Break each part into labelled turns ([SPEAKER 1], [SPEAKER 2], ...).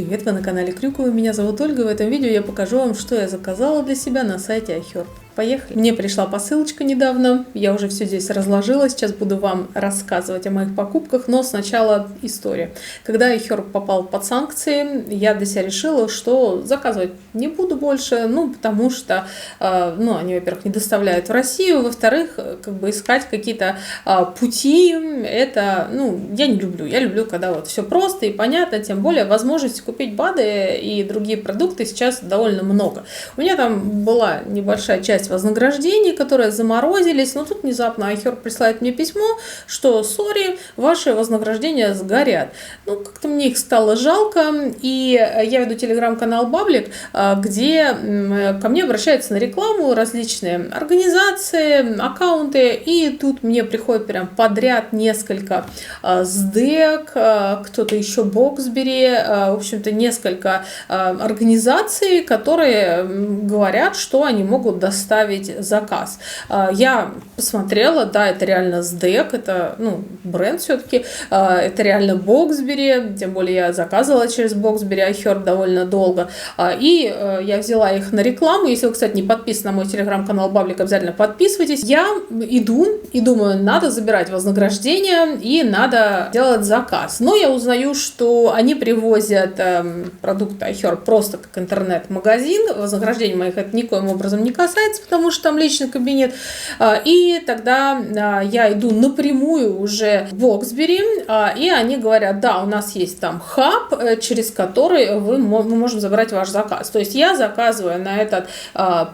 [SPEAKER 1] Привет, вы на канале Крюкова, меня зовут Ольга. В этом видео я покажу вам, что я заказала для себя на сайте iHerb. Поехали! Мне пришла посылочка недавно, я уже все здесь разложила, сейчас буду вам рассказывать о моих покупках, но сначала история. Когда iHerb попал под санкции, я для себя решила, что заказывать не буду больше, потому что, они, во-первых, не доставляют в Россию, во-вторых, искать какие-то пути, это, я не люблю. Я люблю, когда вот все просто и понятно, тем более возможности купить БАДы и другие продукты сейчас довольно много. У меня там была небольшая часть вознаграждений, которые заморозились, но тут внезапно iHerb присылает мне письмо, что, сори, ваши вознаграждения сгорят. Как-то мне их стало жалко, и я веду телеграм-канал Баблик, где ко мне обращаются на рекламу различные организации, аккаунты, и тут мне приходит прям подряд несколько СДЭК, кто-то еще Боксбери, в общем-то несколько организаций, которые говорят, что они могут доставить заказ. Я посмотрела, да, это реально СДЭК, это бренд все-таки, это реально Боксбери, тем более я заказывала через Боксбери iHerb довольно долго, и я взяла их на рекламу. Если вы, кстати, не подписаны на мой телеграм-канал Баблик, обязательно подписывайтесь. Я иду и думаю, надо забирать вознаграждение и надо делать заказ. Но я узнаю, что они привозят продукты iHerb просто как интернет-магазин. Вознаграждение моих это никоим образом не касается, потому что там личный кабинет. И тогда я иду напрямую уже в Боксбери, и они говорят, да, у нас есть там хаб, через который мы можем забрать ваш заказ. То есть я заказываю на этот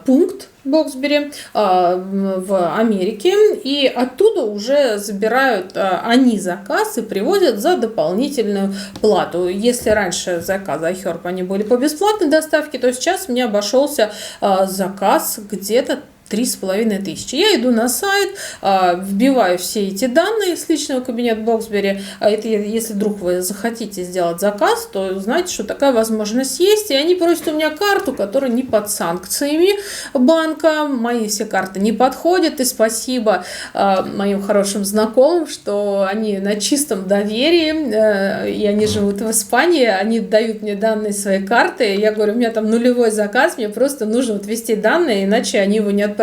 [SPEAKER 1] пункт Боксбери в Америке, и оттуда уже забирают они заказ и привозят за дополнительную плату. Если раньше заказы iHerb они были по бесплатной доставке, то сейчас мне обошелся заказ где-то 3500. Я иду на сайт, вбиваю все эти данные с личного кабинета Боксбери. Это если вдруг вы захотите сделать заказ, то знаете, что такая возможность есть. И они просят у меня карту, которая не под санкциями банка. Мои все карты не подходят. И спасибо моим хорошим знакомым, что они на чистом доверии. И они живут в Испании. Они дают мне данные своей карты. Я говорю, у меня там нулевой заказ, мне просто нужно ввести данные, иначе они его не отправляют.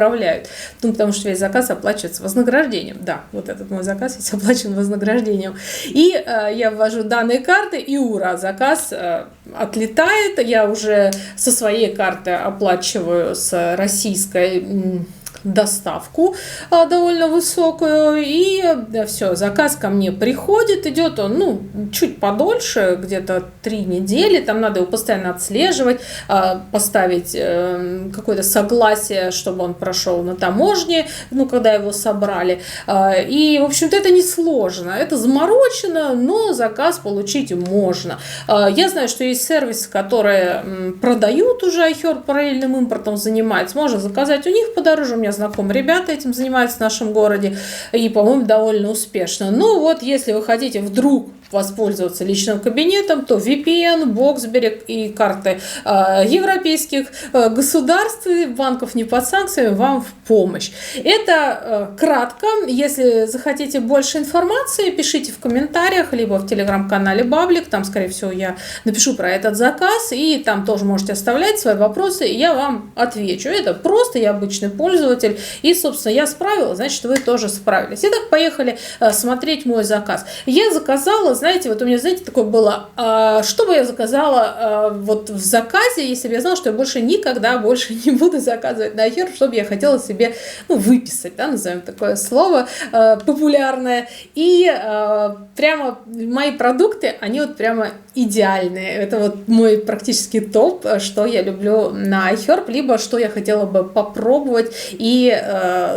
[SPEAKER 1] Потому что весь заказ оплачивается вознаграждением. Да, вот этот мой заказ весь оплачен вознаграждением. И я ввожу данные карты, и ура, заказ отлетает. Я уже со своей карты оплачиваю с российской доставку довольно высокую, и все, заказ ко мне приходит, идет он, чуть подольше, где-то 3 недели, там надо его постоянно отслеживать, поставить какое-то согласие, чтобы он прошел на таможне, когда его собрали, и, в общем-то, это несложно, это заморочено, но заказ получить можно. Я знаю, что есть сервисы, которые продают уже iHerb, параллельным импортом занимаются, можно заказать у них подороже, у меня знакомые ребята этим занимаются в нашем городе, и, по-моему, довольно успешно. Если вы хотите вдруг воспользоваться личным кабинетом, то VPN, Боксбери и карты европейских государств, банков не под санкциями вам в помощь. Это кратко. Если захотите больше информации, пишите в комментариях, либо в телеграм-канале Баблик, там, скорее всего, я напишу про этот заказ, и там тоже можете оставлять свои вопросы, и я вам отвечу. Это просто, я обычный пользователь, и, собственно, я справилась, значит, вы тоже справились. Итак, поехали смотреть мой заказ. Я заказала, знаете, вот у меня, такое было, что бы я заказала вот в заказе, если бы я знала, что я никогда больше не буду заказывать на iHerb, что бы я хотела себе, выписать, да, назовем такое слово популярное. И прямо мои продукты, они вот прямо идеальные. Это вот мой практически топ, что я люблю на iHerb, либо что я хотела бы попробовать и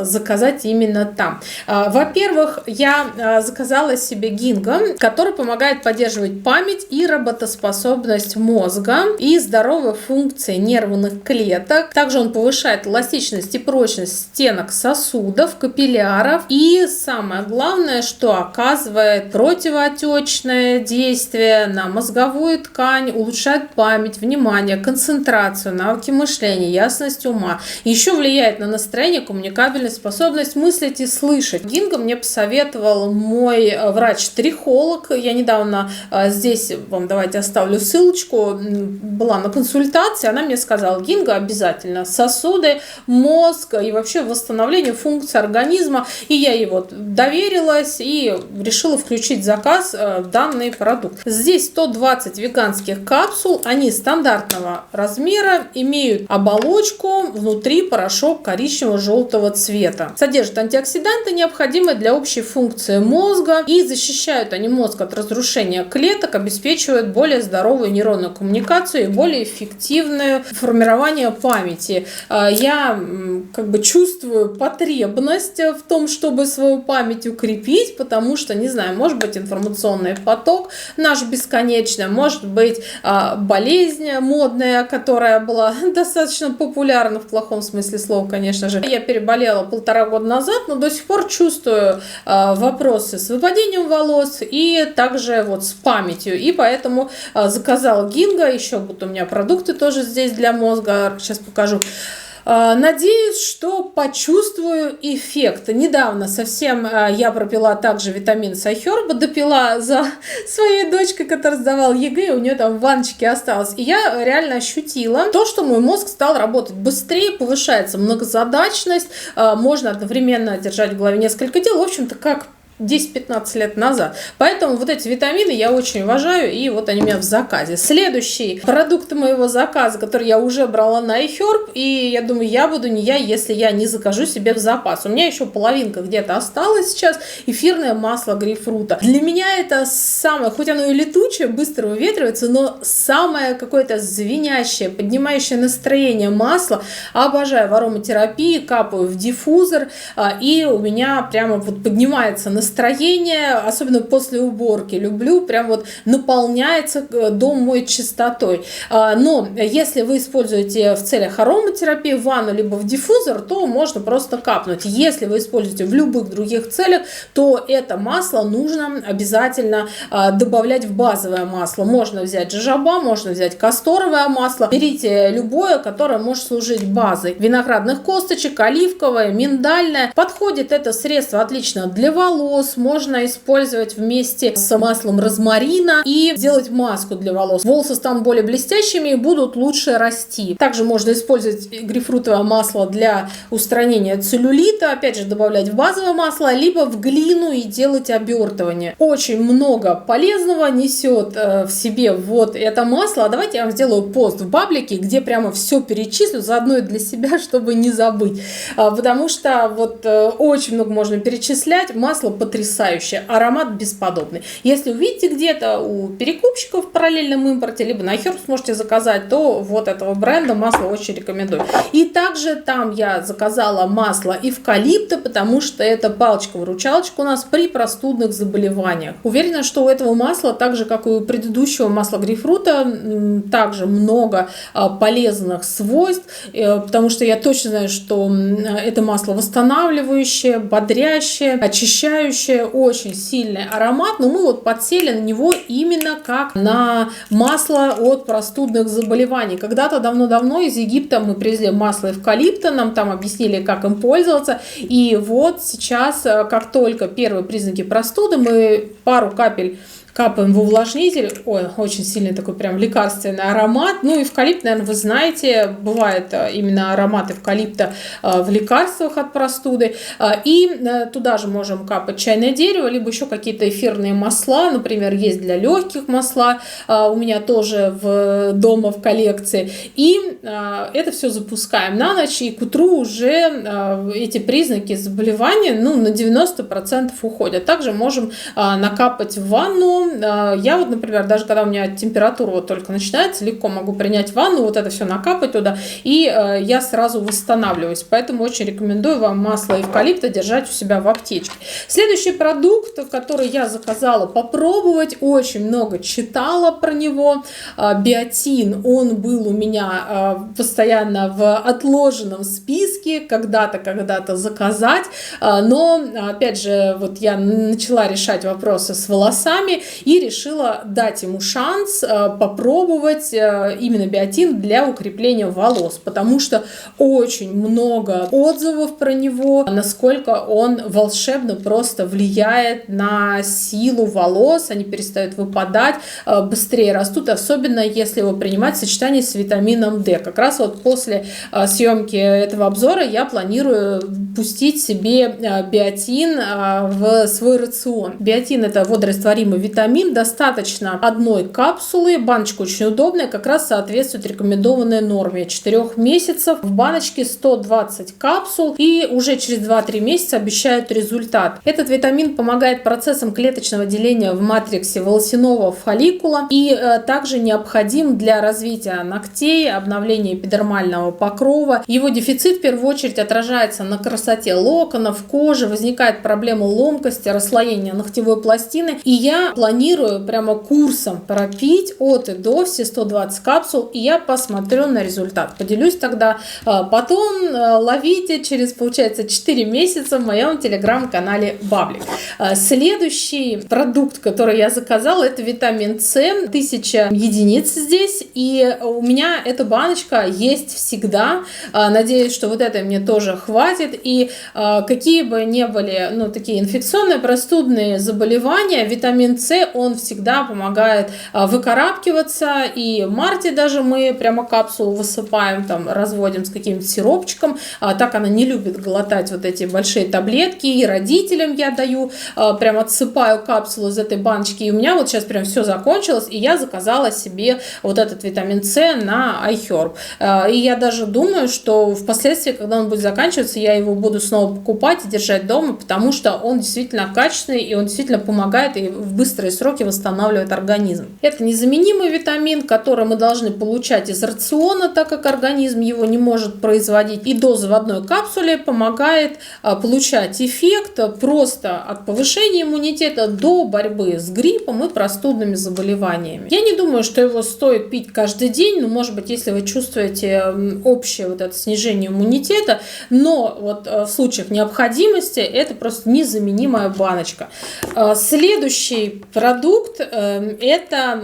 [SPEAKER 1] заказать именно там. Во-первых, я заказала себе Ginkgo, который помогает поддерживать память и работоспособность мозга и здоровые функции нервных клеток. Также он повышает эластичность и прочность стенок сосудов, капилляров. И самое главное, что оказывает противоотечное действие на мозговую мозговую ткань, улучшает память, внимание, концентрацию, навыки мышления, ясность ума. Еще влияет на настроение, коммуникабельность, способность мыслить и слышать. Гинго мне посоветовал мой врач-трихолог. Я недавно здесь вам давайте оставлю ссылочку. Была на консультации, она мне сказала: гинго обязательно. Сосуды, мозг и вообще восстановление функций организма. И я ей вот доверилась и решила включить в заказ данный продукт. Здесь 120 веганских капсул. Они стандартного размера, имеют оболочку, внутри порошок коричнево-желтого цвета. Содержат антиоксиданты, необходимые для общей функции мозга, и защищают они мозг от разрушения клеток, обеспечивают более здоровую нейронную коммуникацию и более эффективное формирование памяти. Я как бы чувствую потребность в том, чтобы свою память укрепить, потому что, не знаю, может быть информационный поток наш бесконечный, может быть болезнь модная, которая была достаточно популярна в плохом смысле слова, конечно же. Я переболела 1,5 года назад, но до сих пор чувствую вопросы с выпадением волос и также вот с памятью. И поэтому заказала гинго. Еще будут у меня продукты тоже здесь для мозга. Сейчас покажу. Надеюсь, что почувствую эффект. Недавно совсем я пропила также витамин с iHerb, допила за своей дочкой, которая сдавала ЕГЭ, у нее там в ванночке осталось. И я реально ощутила то, что мой мозг стал работать быстрее, повышается многозадачность, можно одновременно держать в голове несколько дел. В общем-то, как 10-15 лет назад. Поэтому вот эти витамины я очень уважаю, и вот они у меня в заказе. Следующий продукт моего заказа, который я уже брала на iHerb, и я думаю, я буду не я, если я не закажу себе в запас. У меня еще половинка где-то осталась сейчас, эфирное масло грейпфрута. Для меня это самое, хоть оно и летучее, быстро выветривается, но самое какое-то звенящее, поднимающее настроение масло. Обожаю в ароматерапии, капаю в диффузор, и у меня прямо вот поднимается настроение, особенно после уборки. Люблю, прям вот наполняется дом мой чистотой. Но если вы используете в целях ароматерапии в ванну либо в диффузор, то можно просто капнуть. Если вы используете в любых других целях, то это масло нужно обязательно добавлять в базовое масло. Можно взять джожоба, можно взять касторовое масло. Берите любое, которое может служить базой. Виноградных косточек, оливковое, миндальное. Подходит это средство отлично для волос. Можно использовать вместе с маслом розмарина и сделать маску для волос. Волосы станут более блестящими и будут лучше расти. Также можно использовать грейпфрутовое масло для устранения целлюлита. Опять же, добавлять в базовое масло, либо в глину и делать обертывание. Очень много полезного несет в себе вот это масло. А давайте я вам сделаю пост в паблике, где прямо все перечислю, заодно и для себя, чтобы не забыть. Потому что вот очень много можно перечислять. Масло потрясающее, аромат бесподобный. Если увидите где-то у перекупщиков в параллельном импорте, либо на iHerb сможете заказать, то вот этого бренда масло очень рекомендую. И также там я заказала масло эвкалипта, потому что это палочка-выручалочка у нас при простудных заболеваниях. Уверена, что у этого масла, так же как и у предыдущего масла грейпфрута, также много полезных свойств, потому что я точно знаю, что это масло восстанавливающее, бодрящее, очищающее, очень сильный аромат, но мы вот подсели на него именно как на масло от простудных заболеваний. Когда-то давно-давно из Египта мы привезли масло эвкалипта, нам там объяснили, как им пользоваться, и вот сейчас, как только первые признаки простуды, мы пару капель капаем в увлажнитель. Ой, очень сильный такой прям лекарственный аромат. Ну, эвкалипт, наверное, вы знаете, бывает именно аромат эвкалипта в лекарствах от простуды. И туда же можем капать чайное дерево, либо еще какие-то эфирные масла. Например, есть для легких масла. У меня тоже дома в коллекции. И это все запускаем на ночь, и к утру уже эти признаки заболевания на 90% уходят. Также можем накапать в ванну. Я вот, например, даже когда у меня температура вот только начинается, легко могу принять ванну, вот это все накапать туда, и я сразу восстанавливаюсь. Поэтому очень рекомендую вам масло эвкалипта держать у себя в аптечке. Следующий продукт, который я заказала попробовать, очень много читала про него, биотин. Он был у меня постоянно в отложенном списке, когда-то заказать, но, опять же, вот я начала решать вопросы с волосами, и решила дать ему шанс попробовать именно биотин для укрепления волос, потому что очень много отзывов про него, насколько он волшебно просто влияет на силу волос, они перестают выпадать, быстрее растут, особенно если его принимать в сочетании с витамином D. Как раз вот после съемки этого обзора я планирую пустить себе биотин в свой рацион. Биотин — это водорастворимый витамин, достаточно одной капсулы, баночка очень удобная, как раз соответствует рекомендованной норме 4 месяцев. В баночке 120 капсул, и уже через 2-3 месяца обещают результат. Этот витамин помогает процессам клеточного деления в матриксе волосяного фолликула и также необходим для развития ногтей, обновления эпидермального покрова. Его дефицит в первую очередь отражается на красоте локонов, кожи, возникает проблема ломкости, расслоения ногтевой пластины. И я планирую прямо курсом пропить от и до все 120 капсул, и я посмотрю на результат. Поделюсь тогда. Потом ловите через, получается, 4 месяца в моем телеграм-канале Баблик. Следующий продукт, который я заказала, это витамин С, 1000 единиц здесь, и у меня эта баночка есть всегда. Надеюсь, что вот это мне тоже хватит, и какие бы ни были, такие инфекционные, простудные заболевания, витамин С, он всегда помогает выкарабкиваться, и в марте даже мы прямо капсулу высыпаем, там разводим с каким-то сиропчиком, так она не любит глотать вот эти большие таблетки, и родителям я даю, прям отсыпаю капсулу из этой баночки, и у меня вот сейчас прям все закончилось, и я заказала себе вот этот витамин С на iHerb. И я даже думаю, что впоследствии, когда он будет заканчиваться, я его буду снова покупать и держать дома, потому что он действительно качественный, и он действительно помогает и в быстрые сроки восстанавливает организм. Это незаменимый витамин, который мы должны получать из рациона, так как организм его не может производить. И доза в одной капсуле помогает получать эффект просто от повышения иммунитета до борьбы с гриппом и простудными заболеваниями. Я не думаю, что его стоит пить каждый день, но, может быть, если вы чувствуете общее вот это снижение иммунитета, но вот в случаях необходимости это просто незаменимая баночка. Следующий продукт это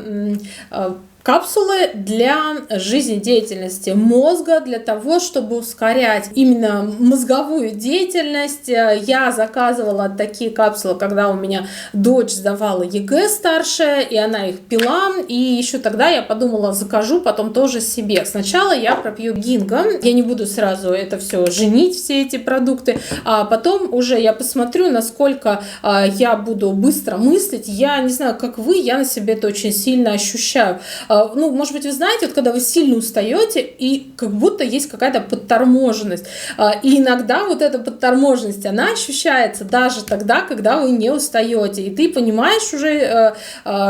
[SPEAKER 1] капсулы для жизнедеятельности мозга, для того, чтобы ускорять именно мозговую деятельность. Я заказывала такие капсулы, когда у меня дочь сдавала ЕГЭ старшая, и она их пила, и еще тогда я подумала, закажу потом тоже себе. Сначала я пропью гинго, я не буду сразу это все женить, все эти продукты, а потом уже я посмотрю, насколько я буду быстро мыслить. Я не знаю, как вы, я на себе это очень сильно ощущаю. Может быть, вы знаете, вот когда вы сильно устаете, и как будто есть какая-то подторможенность. И иногда вот эта подторможенность, она ощущается даже тогда, когда вы не устаете. И ты понимаешь уже,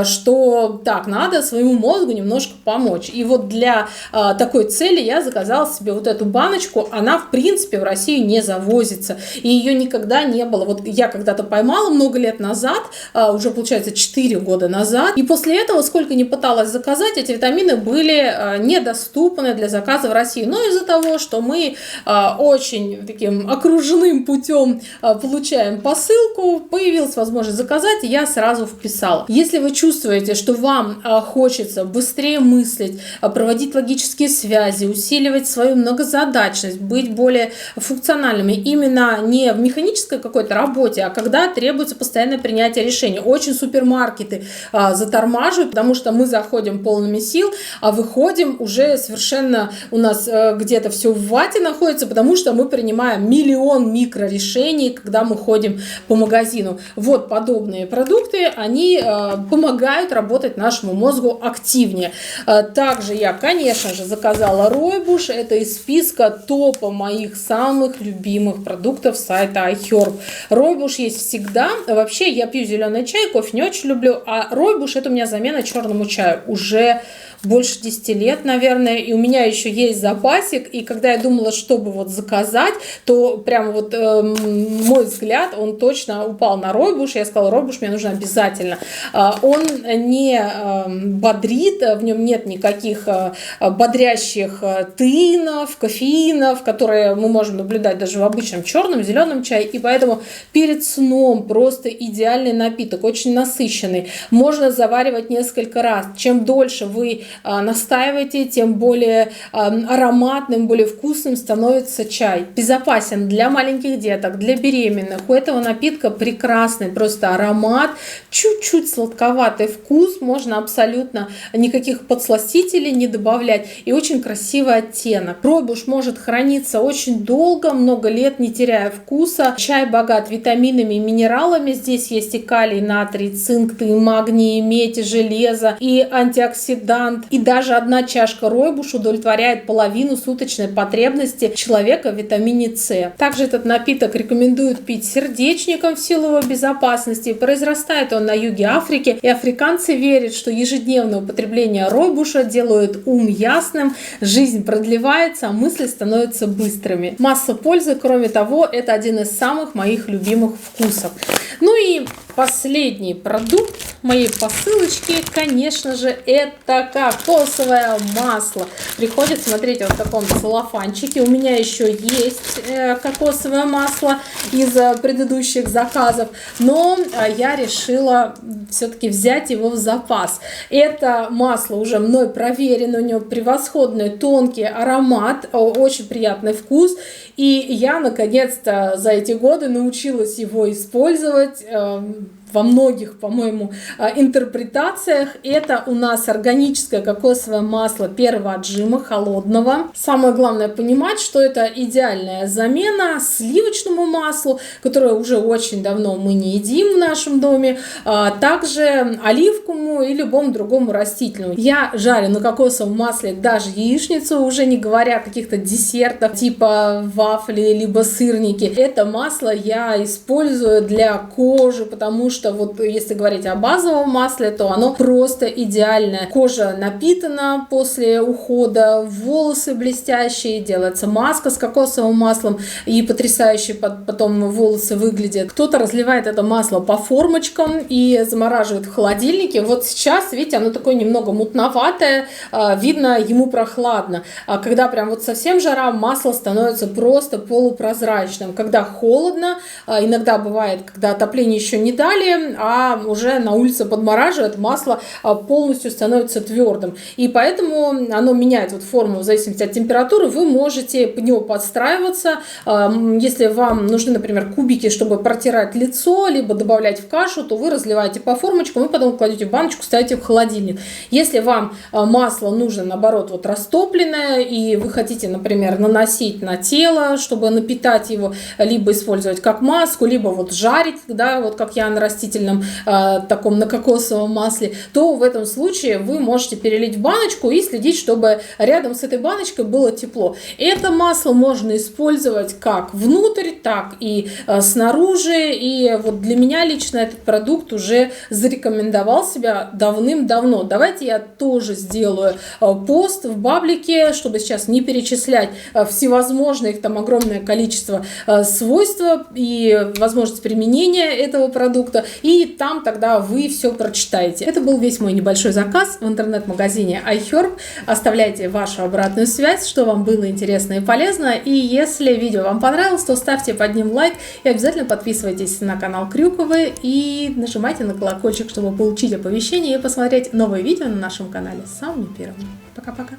[SPEAKER 1] что так, надо своему мозгу немножко помочь. И вот для такой цели я заказала себе вот эту баночку. Она, в принципе, в Россию не завозится. И ее никогда не было. Вот я когда-то поймала много лет назад, уже, получается, 4 года назад. И после этого, сколько не пыталась заказать, эти витамины были недоступны для заказа в России. Но из-за того, что мы очень таким окружным путем получаем посылку, появилась возможность заказать, и я сразу вписала. Если вы чувствуете, что вам хочется быстрее мыслить, проводить логические связи, усиливать свою многозадачность, быть более функциональными, именно не в механической какой-то работе, а когда требуется постоянное принятие решений. Очень супермаркеты затормаживают, потому что мы заходим полными сил, а выходим уже совершенно, у нас где-то все в вате находится, потому что мы принимаем миллион микрорешений, когда мы ходим по магазину. Вот подобные продукты, они помогают работать нашему мозгу активнее. Также я, конечно же, заказала Ройбуш. Это из списка топа моих самых любимых продуктов сайта iHerb. Ройбуш есть всегда. Вообще, я пью зеленый чай, кофе не очень люблю, а Ройбуш — это у меня замена черному чаю. Уже уже больше 10 лет, наверное, и у меня еще есть запасик, и когда я думала, чтобы вот заказать, то прямо вот мой взгляд, он точно упал на ройбуш, я сказала, ройбуш мне нужен обязательно. Он не бодрит, в нем нет никаких бодрящих теинов, кофеинов, которые мы можем наблюдать даже в обычном черном, зеленом чае, и поэтому перед сном просто идеальный напиток, очень насыщенный, можно заваривать несколько раз. Чем дольше вы настаиваете, тем более ароматным, более вкусным становится чай. Безопасен для маленьких деток, для беременных. У этого напитка прекрасный просто аромат, чуть-чуть сладковатый вкус, можно абсолютно никаких подсластителей не добавлять, и очень красивый оттенок. Ройбуш может храниться очень долго, много лет, не теряя вкуса. Чай богат витаминами и минералами. Здесь есть и калий, натрий, цинк, магний, медь, железо, и антиоксидант. И даже одна чашка ройбуш удовлетворяет половину суточной потребности человека в витамине С. Также этот напиток рекомендуют пить сердечникам в силу его безопасности. Произрастает он на юге Африки, и африканцы верят, что ежедневное употребление ройбуша делает ум ясным, жизнь продлевается, а мысли становятся быстрыми. Масса пользы, кроме того, это один из самых моих любимых вкусов. Ну и последний продукт моей посылочки, конечно же, это кокосовое масло. Приходит, смотрите, вот в таком целлофанчике. У меня еще есть кокосовое масло из предыдущих заказов, но я решила все-таки взять его в запас. Это масло уже мной проверено, у него превосходный тонкий аромат, очень приятный вкус, и я наконец-то за эти годы научилась его использовать во многих, по-моему, интерпретациях. Это у нас органическое кокосовое масло первого отжима, холодного. Самое главное понимать, что это идеальная замена сливочному маслу, которое уже очень давно мы не едим в нашем доме, также оливковому и любому другому растительному. Я жарю на кокосовом масле даже яичницу, уже не говоря о каких-то десертах типа вафли либо сырники. Это масло я использую для кожи, потому что вот если говорить о базовом масле, то оно просто идеальное. Кожа напитана после ухода, волосы блестящие, делается маска с кокосовым маслом, и потрясающе потом волосы выглядят. Кто-то разливает это масло по формочкам и замораживает в холодильнике. Вот сейчас, видите, оно такое немного мутноватое, видно, ему прохладно. А когда прям вот совсем жара, масло становится просто полупрозрачным. Когда холодно, иногда бывает, когда отопление еще не дали, а уже на улице подмораживает, масло полностью становится твердым. И поэтому оно меняет вот форму в зависимости от температуры. Вы можете под него подстраиваться. Если вам нужны, например, кубики, чтобы протирать лицо, либо добавлять в кашу, то вы разливаете по формочкам и потом кладете в баночку, ставите в холодильник. Если вам масло нужно, наоборот, вот растопленное, и вы хотите, например, наносить на тело, чтобы напитать его, либо использовать как маску, либо вот жарить, да, вот как я на растительном таком на кокосовом масле, то в этом случае вы можете перелить в баночку и следить, чтобы рядом с этой баночкой было тепло. Это масло можно использовать как внутрь, так и снаружи. И вот для меня лично этот продукт уже зарекомендовал себя давным-давно. Давайте я тоже сделаю пост в баблике, чтобы сейчас не перечислять всевозможные, их там огромное количество свойства и возможность применения этого продукта. И там тогда вы все прочитаете. Это был весь мой небольшой заказ в интернет-магазине iHerb. Оставляйте вашу обратную связь, что вам было интересно и полезно. И если видео вам понравилось, то ставьте под ним лайк и обязательно подписывайтесь на канал Крюковой и нажимайте на колокольчик, чтобы получить оповещения и посмотреть новые видео на нашем канале самыми первыми. Пока-пока!